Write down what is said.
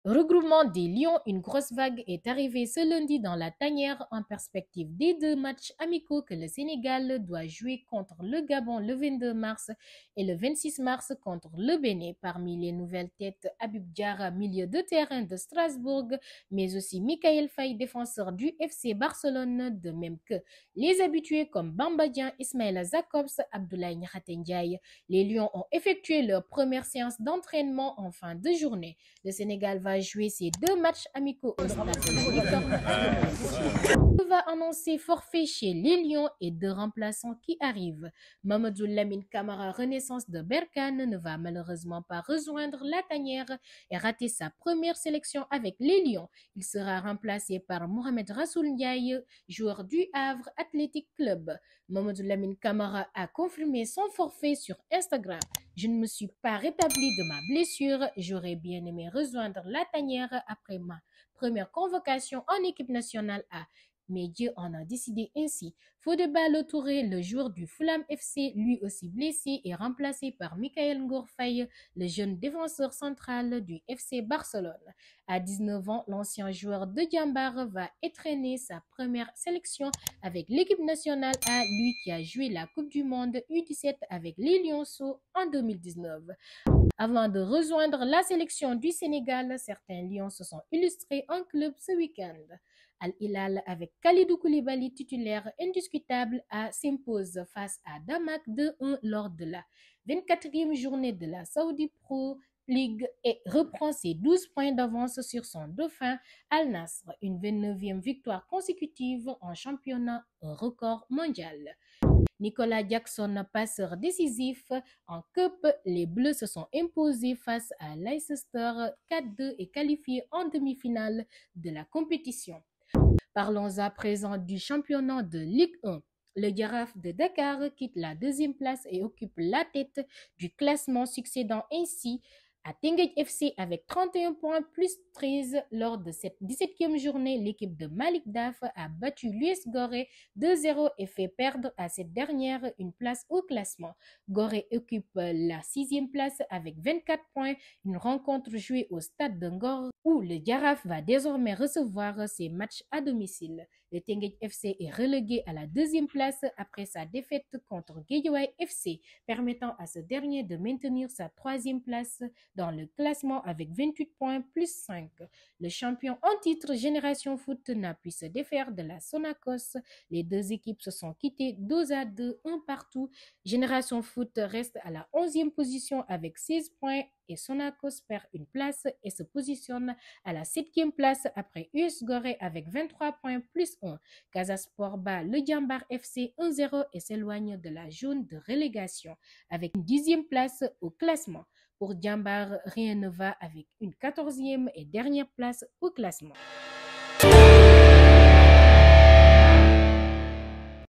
Regroupement des Lions, une grosse vague est arrivée ce lundi dans la tanière en perspective des deux matchs amicaux que le Sénégal doit jouer contre le Gabon le 22 mars et le 26 mars contre le Bénin. Parmi les nouvelles têtes, Habib Diarra, milieu de terrain de Strasbourg, mais aussi Michael Faye, défenseur du FC Barcelone, de même que les habitués comme Bamba Dieng, Ismaïla Jacobs, Abdoulaye Niakhate Ndiaye. Les Lions ont effectué leur première séance d'entraînement en fin de journée. Le Sénégal va jouer ses deux matchs amicaux au stade de la Licorne à domicile. Va annoncer forfait chez les Lions et deux remplaçants qui arrivent. Mamadou Lamine Camara, renaissance de Berkane, ne va malheureusement pas rejoindre la tanière et rater sa première sélection avec les Lions. Il sera remplacé par Mohamed Rassoul Ndiaye, joueur du Havre Athletic Club. Mamadou Lamine Camara a confirmé son forfait sur Instagram. Je ne me suis pas rétabli de ma blessure. J'aurais bien aimé rejoindre la tanière après ma première convocation en équipe nationale A. Mais Dieu en a décidé ainsi. Fodeba Touré, le joueur du Fulham FC, lui aussi blessé, est remplacé par Michael Ngourfaye, le jeune défenseur central du FC Barcelone. À 19 ans, l'ancien joueur de Diambar va étreiner sa première sélection avec l'équipe nationale A, lui qui a joué la Coupe du Monde U17 avec les Lionceaux en 2019. Avant de rejoindre la sélection du Sénégal, certains Lions se sont illustrés en club ce week-end. Al-Hilal avec Khalidou Koulibaly titulaire indiscutable s'impose face à Damak 2-1 lors de la 24e journée de la Saudi Pro League et reprend ses 12 points d'avance sur son dauphin Al-Nasr, une 29e victoire consécutive en championnat, un record mondial. Nicolas Jackson, passeur décisif en Cup, les Bleus se sont imposés face à Leicester 4-2 et qualifiés en demi-finale de la compétition. Parlons à présent du championnat de Ligue 1. Le Giraffe de Dakar quitte la deuxième place et occupe la tête du classement, succédant ainsi à Teungueth FC avec 31 points plus 13 lors de cette 17e journée. L'équipe de Malik Daf a battu l'US Gorée 2-0 et fait perdre à cette dernière une place au classement. Gorée occupe la 6e place avec 24 points. Une rencontre jouée au stade de Ngor où le Giraffe va désormais recevoir ses matchs à domicile. Le Teungueth FC est relégué à la deuxième place après sa défaite contre Guédiawaye FC, permettant à ce dernier de maintenir sa troisième place dans le classement avec 28 points plus 5. Le champion en titre Génération Foot n'a pu se défaire de la Sonacos. Les deux équipes se sont quittées 2-2, un partout. Génération Foot reste à la 11e position avec 16 points et Sonacos perd une place et se positionne à la 7e place après US Gorée avec 23 points plus 1. Casasport bat le Diambar FC 1-0 et s'éloigne de la zone de relégation avec une 10e place au classement. Pour Diambar, rien ne va avec une 14e et dernière place au classement.